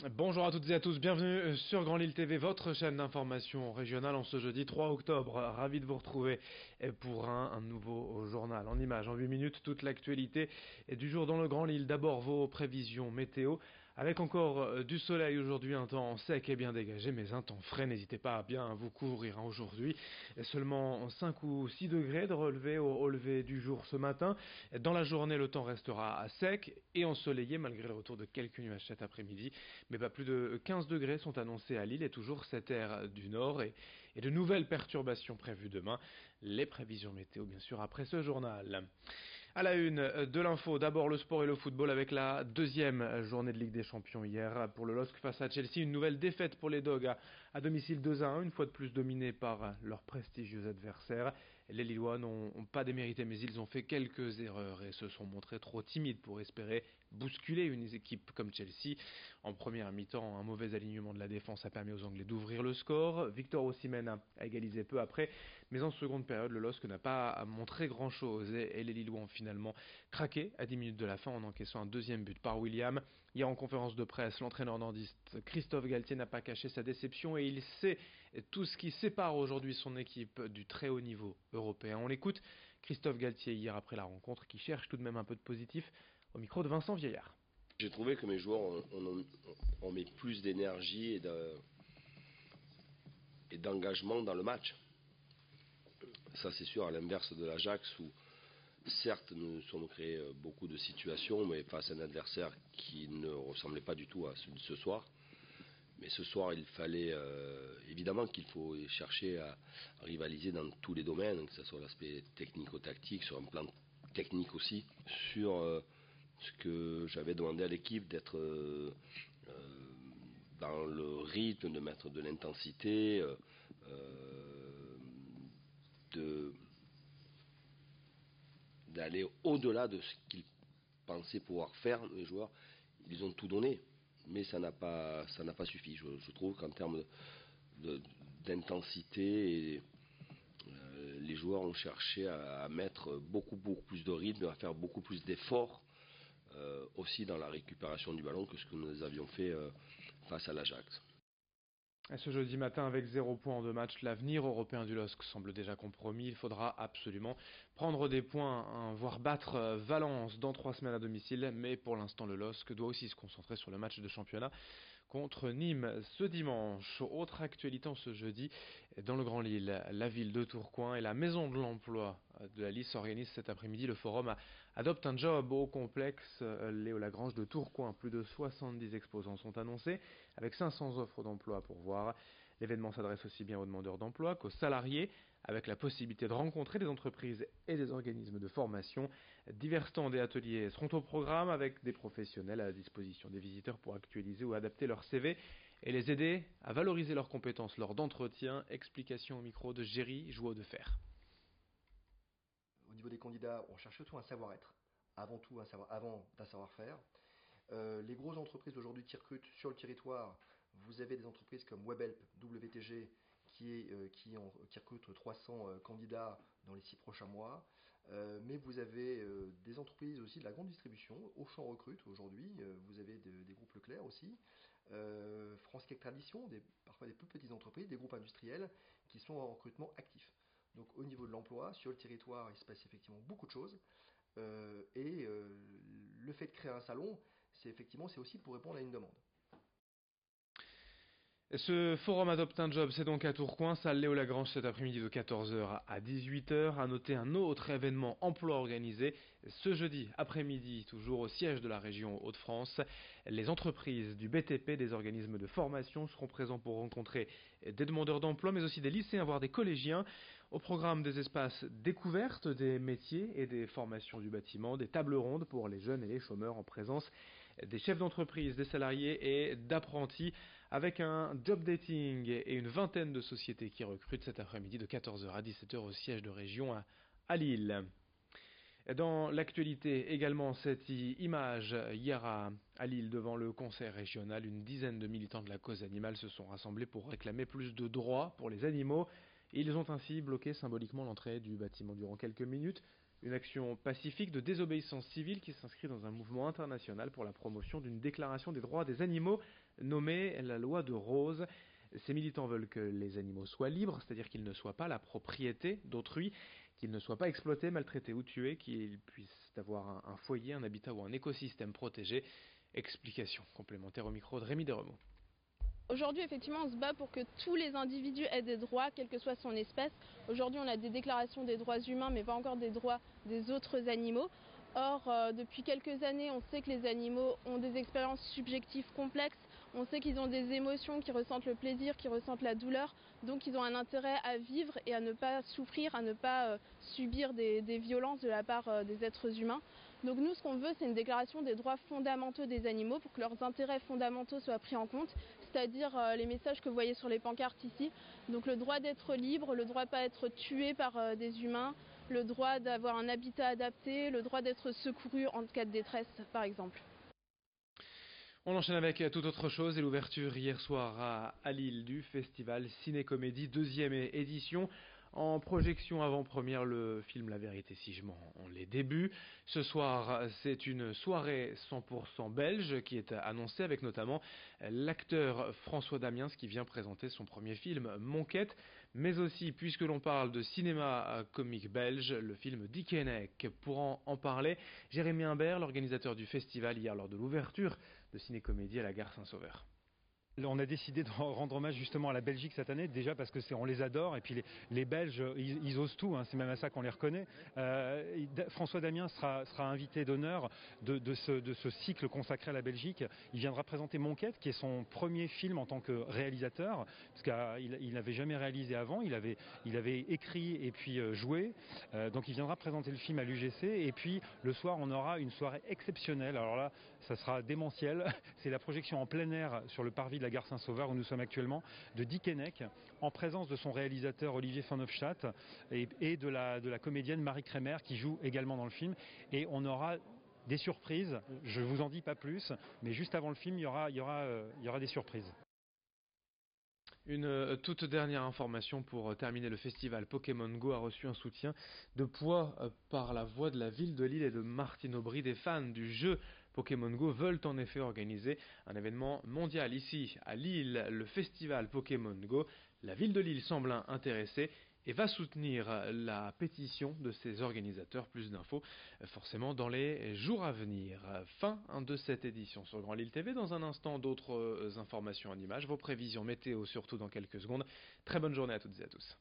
Bonjour à toutes et à tous, bienvenue sur Grand Lille TV, votre chaîne d'information régionale en ce jeudi 3 octobre. Ravi de vous retrouver pour un nouveau journal en images. En 8 minutes, toute l'actualité du jour dans le Grand Lille. D'abord vos prévisions météo. Avec encore du soleil aujourd'hui, un temps sec et bien dégagé, mais un temps frais. N'hésitez pas à bien vous couvrir aujourd'hui. Seulement 5 ou 6 degrés de relevé au lever du jour ce matin. Dans la journée, le temps restera sec et ensoleillé malgré le retour de quelques nuages cet après-midi. Mais pas plus de 15 degrés sont annoncés à Lille et toujours cet air du nord et de nouvelles perturbations prévues demain. Les prévisions météo, bien sûr, après ce journal. À la une de l'info, d'abord le sport et le football avec la deuxième journée de Ligue des Champions hier pour le LOSC face à Chelsea. Une nouvelle défaite pour les Dogs à domicile 2-1, une fois de plus dominés par leurs prestigieux adversaires. Les Lillois n'ont pas démérité mais ils ont fait quelques erreurs et se sont montrés trop timides pour espérer bousculer une équipe comme Chelsea. En première mi-temps, un mauvais alignement de la défense a permis aux Anglais d'ouvrir le score. Victor Osimhen a égalisé peu après, mais en seconde période, le LOSC n'a pas montré grand-chose et les Lillois ont finalement craqué à 10 minutes de la fin en encaissant un deuxième but par William. Hier en conférence de presse, l'entraîneur nordiste Christophe Galtier n'a pas caché sa déception et il sait tout ce qui sépare aujourd'hui son équipe du très haut niveau européen. On l'écoute, Christophe Galtier hier après la rencontre qui cherche tout de même un peu de positif au micro de Vincent Vieillard. J'ai trouvé que mes joueurs ont mis plus d'énergie et d'engagement dans le match. Ça c'est sûr, à l'inverse de l'Ajax où certes nous nous sommes créés beaucoup de situations, mais face à un adversaire qui ne ressemblait pas du tout à celui de ce soir. Mais ce soir, il fallait évidemment qu'il faut chercher à rivaliser dans tous les domaines, que ce soit l'aspect technico-tactique, sur un plan technique aussi, sur ce que j'avais demandé à l'équipe d'être dans le rythme, de mettre de l'intensité, d'aller au-delà de ce qu'ils pensaient pouvoir faire, les joueurs. Ils ont tout donné, mais ça n'a pas suffi. Je trouve qu'en termes d'intensité, les joueurs ont cherché à mettre beaucoup plus de rythme, à faire beaucoup plus d'efforts, aussi dans la récupération du ballon que ce que nous avions fait face à l'Ajax. Ce jeudi matin, avec 0 points en 2 matchs, l'avenir européen du LOSC semble déjà compromis. Il faudra absolument prendre des points, voire battre Valence dans 3 semaines à domicile. Mais pour l'instant, le LOSC doit aussi se concentrer sur le match de championnat contre Nîmes ce dimanche. Autre actualité en ce jeudi, dans le Grand Lille, la ville de Tourcoing et la maison de l'emploi de la Lys organisent cet après-midi le forum Adopte un job au complexe Léo Lagrange de Tourcoing. Plus de 70 exposants sont annoncés avec 500 offres d'emploi pour voir. L'événement s'adresse aussi bien aux demandeurs d'emploi qu'aux salariés, avec la possibilité de rencontrer des entreprises et des organismes de formation. Divers stands et ateliers seront au programme avec des professionnels à la disposition des visiteurs pour actualiser ou adapter leur CV et les aider à valoriser leurs compétences lors d'entretiens. Explication au micro de Géry Jouot de Fer. Au niveau des candidats, on cherche surtout un savoir-être, avant tout avant d'un savoir-faire. Les grosses entreprises aujourd'hui qui recrutent sur le territoire, vous avez des entreprises comme Webhelp, WTG, qui recrutent 300 candidats dans les 6 prochains mois. Mais vous avez des entreprises aussi de la grande distribution. Auchan recrute aujourd'hui. Vous avez des groupes Leclerc aussi. France Cake Tradition, parfois des plus petites entreprises, des groupes industriels qui sont en recrutement actif. Donc au niveau de l'emploi, sur le territoire, il se passe effectivement beaucoup de choses. Le fait de créer un salon, c'est aussi pour répondre à une demande. Ce forum Adopte un job, c'est donc à Tourcoing, salle Léo Lagrange cet après-midi de 14h à 18h. À noter un autre événement emploi organisé ce jeudi après-midi, toujours au siège de la région Hauts-de-France. Les entreprises du BTP, des organismes de formation, seront présents pour rencontrer des demandeurs d'emploi, mais aussi des lycéens, voire des collégiens. Au programme des espaces découvertes des métiers et des formations du bâtiment, des tables rondes pour les jeunes et les chômeurs en présence des chefs d'entreprise, des salariés et d'apprentis, avec un job dating et une vingtaine de sociétés qui recrutent cet après-midi de 14h à 17h au siège de région à Lille. Dans l'actualité également, cette image hier à Lille devant le conseil régional, une dizaine de militants de la cause animale se sont rassemblés pour réclamer plus de droits pour les animaux. Ils ont ainsi bloqué symboliquement l'entrée du bâtiment durant quelques minutes. Une action pacifique de désobéissance civile qui s'inscrit dans un mouvement international pour la promotion d'une déclaration des droits des animaux nommée la loi de Rose. Ces militants veulent que les animaux soient libres, c'est-à-dire qu'ils ne soient pas la propriété d'autrui, qu'ils ne soient pas exploités, maltraités ou tués, qu'ils puissent avoir un foyer, un habitat ou un écosystème protégé. Explication complémentaire au micro de Rémi Desremeaux. Aujourd'hui, effectivement, on se bat pour que tous les individus aient des droits, quelle que soit son espèce. Aujourd'hui, on a des déclarations des droits humains, mais pas encore des droits des autres animaux. Or, depuis quelques années, on sait que les animaux ont des expériences subjectives complexes. On sait qu'ils ont des émotions, qu'ils ressentent le plaisir, qu'ils ressentent la douleur. Donc, ils ont un intérêt à vivre et à ne pas souffrir, à ne pas subir des violences de la part des êtres humains. Donc nous, ce qu'on veut, c'est une déclaration des droits fondamentaux des animaux pour que leurs intérêts fondamentaux soient pris en compte, c'est-à-dire les messages que vous voyez sur les pancartes ici. Donc le droit d'être libre, le droit de ne pas être tué par des humains, le droit d'avoir un habitat adapté, le droit d'être secouru en cas de détresse, par exemple. On enchaîne avec toute autre chose et l'ouverture hier soir à Lille du festival Ciné-Comédie, 2e édition. En projection avant-première, le film La Vérité si je mens en les débuts. Ce soir, c'est une soirée 100% belge qui est annoncée avec notamment l'acteur François Damiens qui vient présenter son premier film Monquête, mais aussi, puisque l'on parle de cinéma comique belge, le film Dickeneck. Pour en parler, Jérémy Imbert, l'organisateur du festival hier lors de l'ouverture de Ciné-Comédie à la gare Saint-Sauveur. On a décidé de rendre hommage justement à la Belgique cette année, déjà parce que on les adore et puis les Belges, ils osent tout, hein, c'est même à ça qu'on les reconnaît. François Damiens sera invité d'honneur de ce cycle consacré à la Belgique. Il viendra présenter Monquête, qui est son premier film en tant que réalisateur, parce qu'il n'avait jamais réalisé avant, il avait écrit et puis joué. Donc il viendra présenter le film à l'UGC et puis le soir on aura une soirée exceptionnelle. Alors là, ça sera démentiel. C'est la projection en plein air sur le parvis de la gare Saint-Sauveur où nous sommes actuellement, de Dickeneck, en présence de son réalisateur Olivier van Hofstadt et de la comédienne Marie Kremer qui joue également dans le film. Et on aura des surprises, je ne vous en dis pas plus, mais juste avant le film, il y aura des surprises. Une toute dernière information pour terminer, le festival Pokémon Go a reçu un soutien de poids par la voix de la ville de Lille et de Martine Aubry. Des fans du jeu Pokémon Go veulent en effet organiser un événement mondial ici à Lille, le festival Pokémon Go. La ville de Lille semble intéressée et va soutenir la pétition de ses organisateurs. Plus d'infos forcément dans les jours à venir. Fin de cette édition sur Grand Lille TV. Dans un instant, d'autres informations en images, vos prévisions météo surtout dans quelques secondes. Très bonne journée à toutes et à tous.